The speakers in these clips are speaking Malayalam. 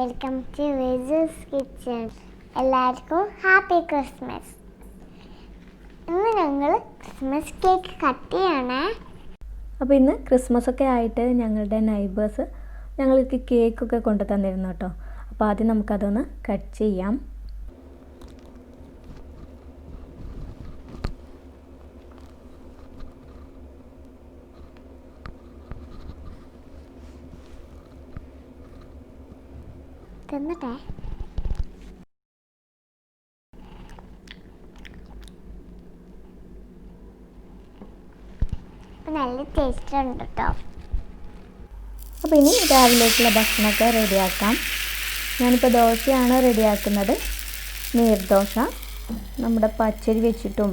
Welcome to fezuskitchen. എല്ലാവർക്കും ഹാപ്പി ക്രിസ്മസ്. ഇന്ന് ഞങ്ങൾ ക്രിസ്മസ് കേക്ക് കട്ട് ചെയ്യണേ. അപ്പോൾ ഇന്ന് ക്രിസ്മസ് ഒക്കെ ആയിട്ട് ഞങ്ങളുടെ നൈബേഴ്സ് ഞങ്ങൾക്ക് കേക്കൊക്കെ കൊണ്ടു തന്നിരുന്നു കേട്ടോ. അപ്പോൾ ആദ്യം നമുക്കതൊന്ന് കട്ട് ചെയ്യാം. തിന്നട്ടെ. നല്ല ടേസ്റ്റ് ഉണ്ട് കേട്ടോ. അപ്പോൾ ഇനി രാവിലേക്കുള്ള ഭക്ഷണമൊക്കെ റെഡിയാക്കാം. ഞാനിപ്പോൾ ദോശയാണ് റെഡിയാക്കുന്നത്. നീർദോശ നമ്മുടെ പച്ചരി വെച്ചിട്ടും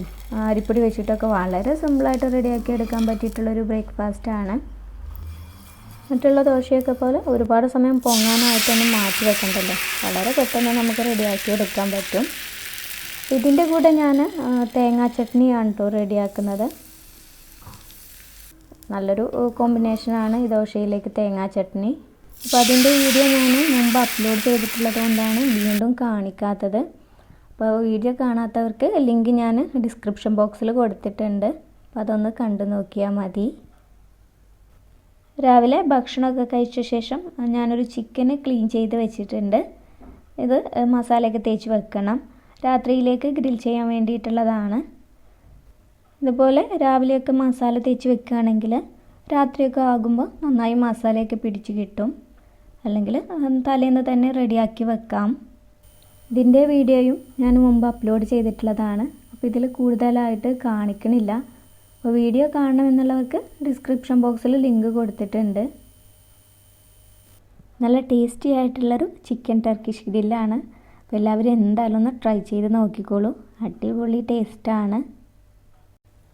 അരിപ്പൊടി വെച്ചിട്ടൊക്കെ വളരെ സിമ്പിളായിട്ട് റെഡിയാക്കി എടുക്കാൻ പറ്റിയിട്ടുള്ളൊരു ബ്രേക്ക്ഫാസ്റ്റാണ്. മറ്റുള്ള ദോശയൊക്കെ പോലെ ഒരുപാട് സമയം പൊങ്ങാനായിട്ടൊന്നും മാറ്റി വെക്കണ്ടല്ലോ, വളരെ പെട്ടെന്ന് നമുക്ക് റെഡിയാക്കി എടുക്കാൻ പറ്റും. ഇതിൻ്റെ കൂടെ ഞാൻ തേങ്ങാ ചട്നിയാണ് കേട്ടോ റെഡിയാക്കുന്നത്. നല്ലൊരു കോമ്പിനേഷനാണ് ഈ ദോശയിലേക്ക് തേങ്ങാ ചട്നി. അപ്പോൾ അതിൻ്റെ വീഡിയോ ഞാൻ മുമ്പ് അപ്ലോഡ് ചെയ്തിട്ടുള്ളത് കൊണ്ടാണ് വീണ്ടും കാണിക്കാത്തത്. അപ്പോൾ വീഡിയോ കാണാത്തവർക്ക് ലിങ്ക് ഞാൻ ഡിസ്ക്രിപ്ഷൻ ബോക്സിൽ കൊടുത്തിട്ടുണ്ട്. അപ്പോൾ അതൊന്ന് കണ്ടു നോക്കിയാൽ മതി. രാവിലെ ഭക്ഷണമൊക്കെ കഴിച്ച ശേഷം ഞാനൊരു ചിക്കന് ക്ലീൻ ചെയ്ത് വെച്ചിട്ടുണ്ട്. ഇത് മസാലയൊക്കെ തേച്ച് വെക്കണം. രാത്രിയിലേക്ക് ഗ്രിൽ ചെയ്യാൻ വേണ്ടിയിട്ടുള്ളതാണ്. ഇതുപോലെ രാവിലെയൊക്കെ മസാല തേച്ച് വെക്കുകയാണെങ്കിൽ രാത്രിയൊക്കെ ആകുമ്പോൾ നന്നായി മസാലയൊക്കെ പിടിച്ച് കിട്ടും. അല്ലെങ്കിൽ തലേന്ന് തന്നെ റെഡിയാക്കി വെക്കാം. ഇതിൻ്റെ വീഡിയോയും ഞാൻ മുമ്പ് അപ്ലോഡ് ചെയ്തിട്ടുള്ളതാണ്. അപ്പോൾ ഇതിൽ കൂടുതലായിട്ട് കാണിക്കണില്ല. അപ്പോൾ വീഡിയോ കാണണമെന്നുള്ളവർക്ക് ഡിസ്ക്രിപ്ഷൻ ബോക്സിൽ ലിങ്ക് കൊടുത്തിട്ടുണ്ട്. നല്ല ടേസ്റ്റി ആയിട്ടുള്ളൊരു ചിക്കൻ ടർക്കിഷ് ഗ്രില്ലാണ്. അപ്പോൾ എല്ലാവരും എന്തായാലും ഒന്ന് ട്രൈ ചെയ്ത് നോക്കിക്കോളൂ. അടിപൊളി ടേസ്റ്റാണ്.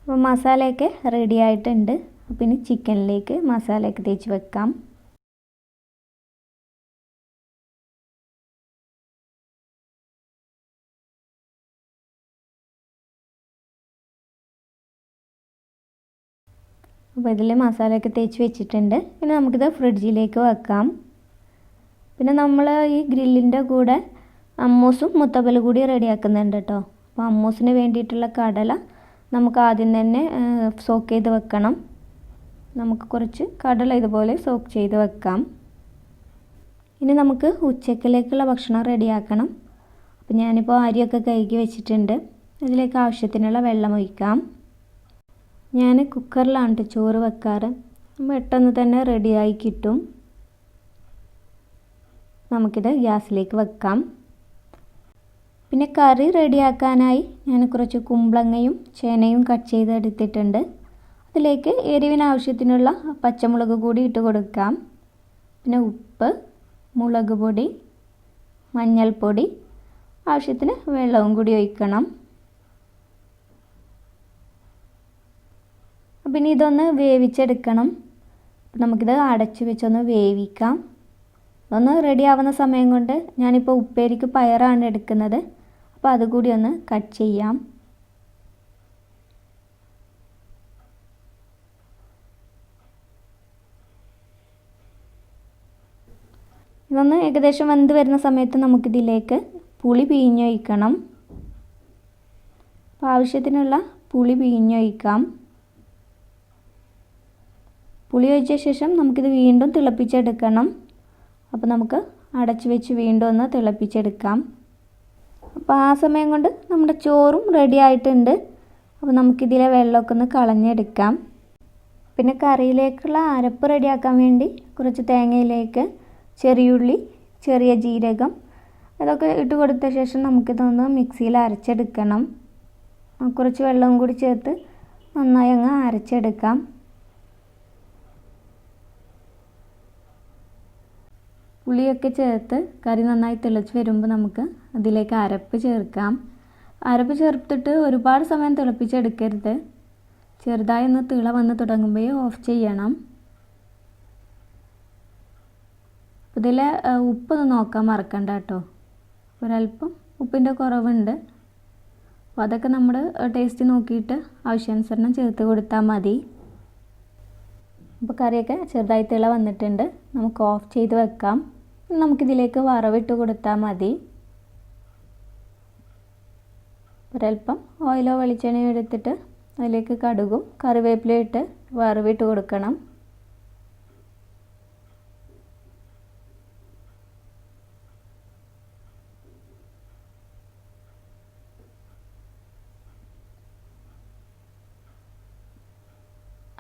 അപ്പോൾ മസാലയൊക്കെ റെഡി ആയിട്ടുണ്ട്. അപ്പോൾ ഇനി ചിക്കനിലേക്ക് മസാലയൊക്കെ തേച്ച് വെക്കാം. അപ്പോൾ ഇതിൽ മസാലയൊക്കെ തേച്ച് വെച്ചിട്ടുണ്ട്. പിന്നെ നമുക്കിത് ഫ്രിഡ്ജിലേക്ക് വെക്കാം. പിന്നെ നമ്മൾ ഈ ഗ്രില്ലിൻ്റെ കൂടെ അമ്മൂസും മുത്തബൽ കൂടി റെഡിയാക്കുന്നുണ്ട് കേട്ടോ. അപ്പോൾ അമ്മൂസിന് വേണ്ടിയിട്ടുള്ള കടല നമുക്ക് ആദ്യം തന്നെ സോക്ക് ചെയ്ത് വെക്കണം. നമുക്ക് കുറച്ച് കടല ഇതുപോലെ സോക്ക് ചെയ്ത് വെക്കാം. ഇനി നമുക്ക് ഉച്ചക്കിലേക്കുള്ള ഭക്ഷണം റെഡിയാക്കണം. അപ്പോൾ ഞാനിപ്പോൾ അരിയൊക്കെ കഴുകി വെച്ചിട്ടുണ്ട്. ഇതിലേക്ക് ആവശ്യത്തിനുള്ള വെള്ളം ഒഴിക്കാം. ഞാൻ കുക്കറിലാണ് ചോറ് വെക്കാറ്. പെട്ടെന്ന് തന്നെ റെഡിയായി കിട്ടും. നമുക്കിത് ഗ്യാസിലേക്ക് വെക്കാം. പിന്നെ കറി റെഡിയാക്കാനായി ഞാൻ കുറച്ച് കുമ്പളങ്ങയും ചേനയും കട്ട് ചെയ്തെടുത്തിട്ടുണ്ട്. അതിലേക്ക് എരിവിന് ആവശ്യത്തിനുള്ള പച്ചമുളക് കൂടി ഇട്ട് കൊടുക്കാം. പിന്നെ ഉപ്പ്, മുളക് പൊടി, മഞ്ഞൾപ്പൊടി, ആവശ്യത്തിന് വെള്ളവും കൂടി ഒഴിക്കണം. പിന്നെ ഇതൊന്ന് വേവിച്ചെടുക്കണം. നമുക്കിത് അടച്ച് വെച്ചൊന്ന് വേവിക്കാം. ഒന്ന് റെഡി ആവുന്ന സമയം കൊണ്ട് ഞാനിപ്പോൾ ഉപ്പേരിക്ക് പയറാണ് എടുക്കുന്നത്. അപ്പോൾ അതുകൂടി ഒന്ന് കട്ട് ചെയ്യാം. ഇതൊന്ന് ഏകദേശം വെന്ത് വരുന്ന സമയത്ത് നമുക്കിതിലേക്ക് പുളി പിഴിഞ്ഞൊഴിക്കണം. അപ്പോൾ ആവശ്യത്തിനുള്ള പുളി പിഴിഞ്ഞൊഴിക്കാം. പുളി ഒഴിച്ച ശേഷം നമുക്കിത് വീണ്ടും തിളപ്പിച്ചെടുക്കണം. അപ്പോൾ നമുക്ക് അടച്ച് വെച്ച് വീണ്ടും ഒന്ന് തിളപ്പിച്ചെടുക്കാം. അപ്പോൾ ആ സമയം കൊണ്ട് നമ്മുടെ ചോറും റെഡി ആയിട്ടുണ്ട്. അപ്പോൾ നമുക്കിതിലെ വെള്ളമൊക്കെ ഒന്ന് കളഞ്ഞെടുക്കാം. പിന്നെ കറിയിലേക്കുള്ള അരപ്പ് റെഡിയാക്കാൻ വേണ്ടി കുറച്ച് തേങ്ങയിലേക്ക് ചെറിയുള്ളി, ചെറിയ ജീരകം അതൊക്കെ ഇട്ട് കൊടുത്ത ശേഷം നമുക്കിതൊന്ന് മിക്സിയിൽ അരച്ചെടുക്കണം. കുറച്ച് വെള്ളവും കൂടി ചേർത്ത് നന്നായി അങ്ങ് അരച്ചെടുക്കാം. പുളിയൊക്കെ ചേർത്ത് കറി നന്നായി തിളച്ച് വരുമ്പോൾ നമുക്ക് അതിലേക്ക് അരപ്പ് ചേർക്കാം. അരപ്പ് ചേർത്തിട്ട് ഒരുപാട് സമയം തിളപ്പിച്ചെടുക്കരുത്. ചെറുതായി ഒന്ന് തിള വന്ന് തുടങ്ങുമ്പോൾ ഓഫ് ചെയ്യണം. ഇതിൽ ഉപ്പൊന്ന് നോക്കാൻ മറക്കണ്ട കേട്ടോ. ഒരല്പം ഉപ്പിൻ്റെ കുറവുണ്ട്. അപ്പോൾ അതൊക്കെ നമ്മൾ ടേസ്റ്റ് നോക്കിയിട്ട് ആവശ്യാനുസരണം ചേർത്ത് കൊടുത്താൽ മതി. അപ്പോൾ കറിയൊക്കെ ചെറുതായി തിള വന്നിട്ടുണ്ട്. നമുക്ക് ഓഫ് ചെയ്ത് വെക്കാം. നമുക്കിതിലേക്ക് വറവിട്ട് കൊടുത്താൽ മതി. ഒരൽപ്പം ഓയിലോ വെളിച്ചെണ്ണയോ എടുത്തിട്ട് അതിലേക്ക് കടുകും കറിവേപ്പിലയും ഇട്ട് വറവിട്ട് കൊടുക്കണം.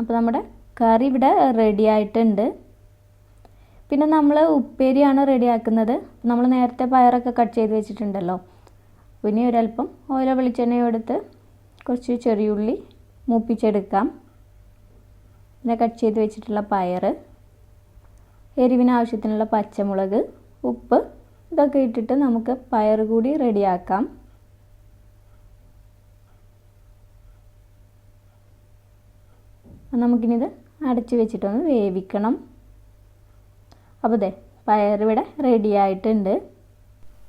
അപ്പോൾ നമ്മുടെ കറി ഇവിടെ റെഡി ആയിട്ടുണ്ട്. പിന്നെ നമ്മൾ ഉപ്പേരിയാണ് റെഡിയാക്കുന്നത്. നമ്മൾ നേരത്തെ പയറൊക്കെ കട്ട് ചെയ്ത് വെച്ചിട്ടുണ്ടല്ലോ. പിന്നെ ഒരല്പം ഓയിലോ വെളിച്ചെണ്ണയോ എടുത്ത് കുറച്ച് ചെറിയുള്ളി മൂപ്പിച്ചെടുക്കാം. പിന്നെ കട്ട് ചെയ്ത് വെച്ചിട്ടുള്ള പയർ, എരിവിന് ആവശ്യത്തിനുള്ള പച്ചമുളക്, ഉപ്പ് ഇതൊക്കെ ഇട്ടിട്ട് നമുക്ക് പയർ കൂടി റെഡിയാക്കാം. നമുക്കിനിത് അടച്ച് വെച്ചിട്ടൊന്ന് വേവിക്കണം. അപ്പോൾ ദേ പയറിവിടെ റെഡി ആയിട്ടുണ്ട്.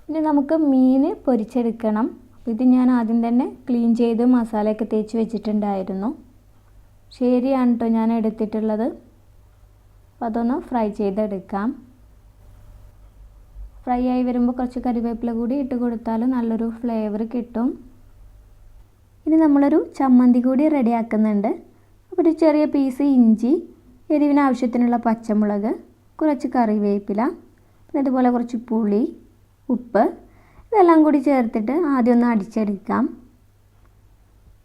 ഇനി നമുക്ക് മീൻ പൊരിച്ചെടുക്കണം. ഇത് ഞാൻ ആദ്യം തന്നെ ക്ലീൻ ചെയ്ത് മസാലയൊക്കെ തേച്ച് വെച്ചിട്ടുണ്ടായിരുന്നു. ശരിയാണ് കേട്ടോ ഞാൻ എടുത്തിട്ടുള്ളത്. അപ്പോൾ അതൊന്ന് ഫ്രൈ ചെയ്തെടുക്കാം. ഫ്രൈ ആയി വരുമ്പോൾ കുറച്ച് കറിവേപ്പില കൂടി ഇട്ട് കൊടുത്താൽ നല്ലൊരു ഫ്ലേവർ കിട്ടും. ഇനി നമ്മളൊരു ചമ്മന്തി കൂടി റെഡിയാക്കുന്നുണ്ട്. അപ്പോൾ ഒരു ചെറിയ പീസ് ഇഞ്ചി, എരിവിന് ആവശ്യത്തിനുള്ള പച്ചമുളക്, കുറച്ച് കറിവേപ്പില, പിന്നെ അതുപോലെ കുറച്ച് പുളി, ഉപ്പ് ഇതെല്ലാം കൂടി ചേർത്തിട്ട് ആദ്യം ഒന്ന് അടിച്ചെടുക്കാം.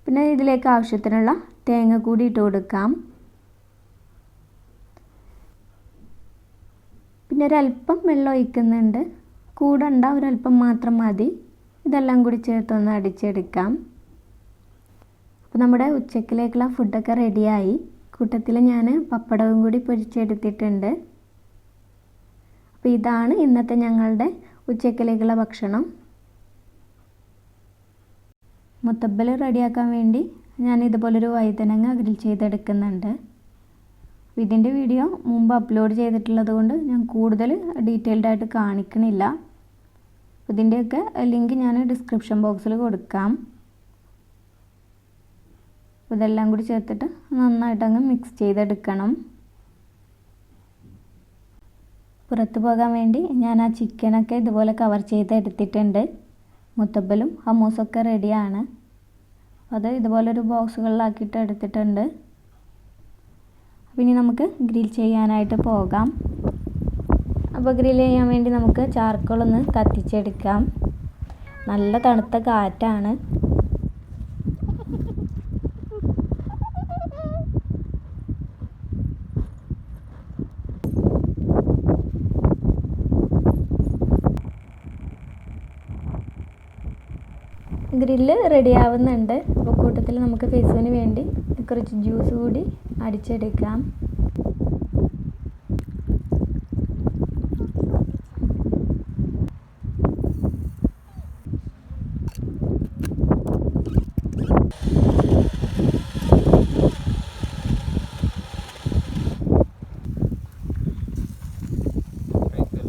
പിന്നെ ഇതിലേക്ക് ആവശ്യത്തിനുള്ള തേങ്ങ കൂടി ഇട്ട് കൊടുക്കാം. പിന്നെ ഒരല്പം വെള്ളം ഒഴിക്കുന്നുണ്ട്. കൂടണ്ട, ഒരല്പം മാത്രം മതി. ഇതെല്ലാം കൂടി ചേർത്തൊന്ന് അടിച്ചെടുക്കാം. അപ്പോൾ നമ്മുടെ ഉച്ചക്കിലേക്കുള്ള ഫുഡൊക്കെ റെഡിയായി. കൂട്ടത്തിൽ ഞാൻ പപ്പടവും കൂടി പൊരിച്ചെടുത്തിട്ടുണ്ട്. അപ്പോൾ ഇതാണ് ഇന്നത്തെ ഞങ്ങളുടെ ഉച്ചക്കിലേക്കുള്ള ഭക്ഷണം. മുത്തബ്ബൽ റെഡിയാക്കാൻ വേണ്ടി ഞാൻ ഇതുപോലൊരു വഴുതനങ്ങ ഗ്രിൽ ചെയ്തെടുക്കുന്നുണ്ട്. ഇതിൻ്റെ വീഡിയോ മുമ്പ് അപ്ലോഡ് ചെയ്തിട്ടുള്ളത് കൊണ്ട് ഞാൻ കൂടുതൽ ഡീറ്റെയിൽഡ് ആയിട്ട് കാണിക്കണില്ല. ഇതിൻ്റെയൊക്കെ ലിങ്ക് ഞാൻ ഡിസ്ക്രിപ്ഷൻ ബോക്സിൽ കൊടുക്കാം. ഇതെല്ലാം കൂടി ചേർത്തിട്ട് നന്നായിട്ടങ്ങ് മിക്സ് ചെയ്തെടുക്കണം. പുറത്ത് പോകാൻ വേണ്ടി ഞാൻ ആ ചിക്കനൊക്കെ ഇതുപോലെ കവർ ചെയ്തെടുത്തിട്ടുണ്ട്. മുത്തബ്ബലും ഹമ്മൂസൊക്കെ റെഡിയാണ്. അത് ഇതുപോലൊരു ബോക്സുകളിലാക്കിയിട്ട് എടുത്തിട്ടുണ്ട്. അപ്പോൾ ഇനി നമുക്ക് ഗ്രിൽ ചെയ്യാനായിട്ട് പോകാം. അപ്പോൾ ഗ്രിൽ ചെയ്യാൻ വേണ്ടി നമുക്ക് ചാർക്കോളൊന്ന് കത്തിച്ചെടുക്കാം. നല്ല തണുത്ത കാറ്റാണ്. ഗ്രില്ല് റെഡി ആവുന്നുണ്ട്. അപ്പോൾ കൂട്ടത്തിൽ നമുക്ക് ഫെസുവിന് വേണ്ടി കുറച്ച് ജ്യൂസ് കൂടി അടിച്ചെടുക്കാം.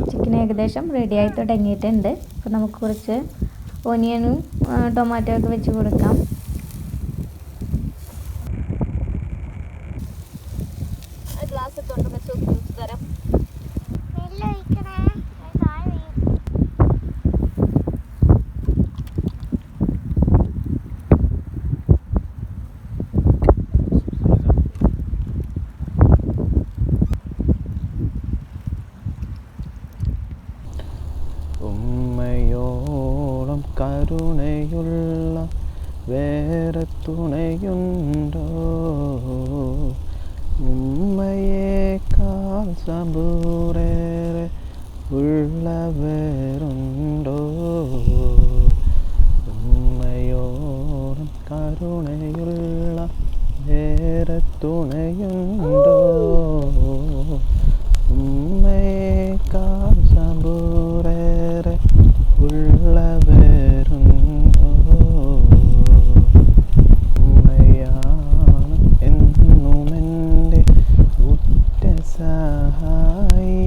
ചിക്കൻ ഏകദേശം റെഡിയായി തുടങ്ങിയിട്ടുണ്ട്. അപ്പോൾ നമുക്ക് കുറച്ച് ഓനിയനും ടൊമാറ്റോ ഒക്കെ വെച്ച് കൊടുക്കാം. ഉമ്മയോളം കരുണയുള്ള വേറെ തുണയുണ്ടോ? ഉമ്മയേക്കാൾ സബൂറേറെ ഉള്ളവരുണ്ടോ? ഉമ്മയോളം കരുണയുള്ള വേറെ തുണയുണ്ടോ? ഉമ്മയേക്കാൾ സബൂറേറെ ഉള്ളവരുണ്ടോ? ഉമ്മയാണ് എന്നുമെൻ്റെ ഉറ്റ സഹായി.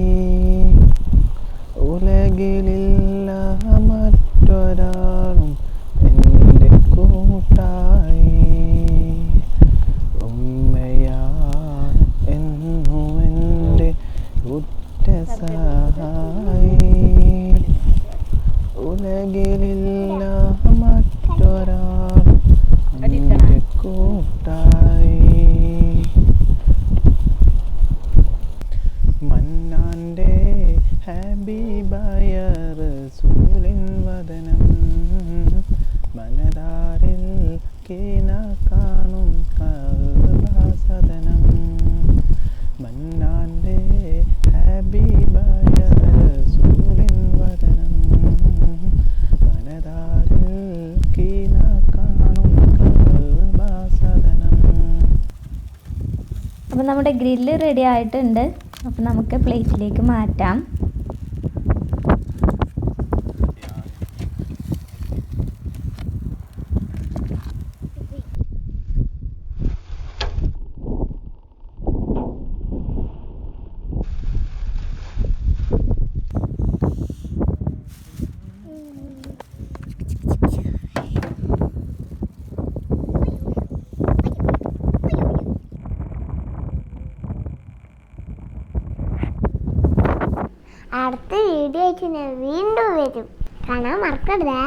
ഉലകിലില്ല മറ്റൊരാളും എൻ്റെ കൂട്ടായി. ഉമ്മയാണ് എന്നുമെൻ്റെ ഉറ്റ സഹായി. നമ്മുടെ ഗ്രില്ല് റെഡി ആയിട്ടുണ്ട്. അപ്പോൾ നമുക്ക് പ്ലേറ്റിലേക്ക് മാറ്റാം. അടുത്ത വീഡിയോ ആയിട്ട് ഞാൻ വീണ്ടും വരും. കാണാൻ മറക്കരുതേ.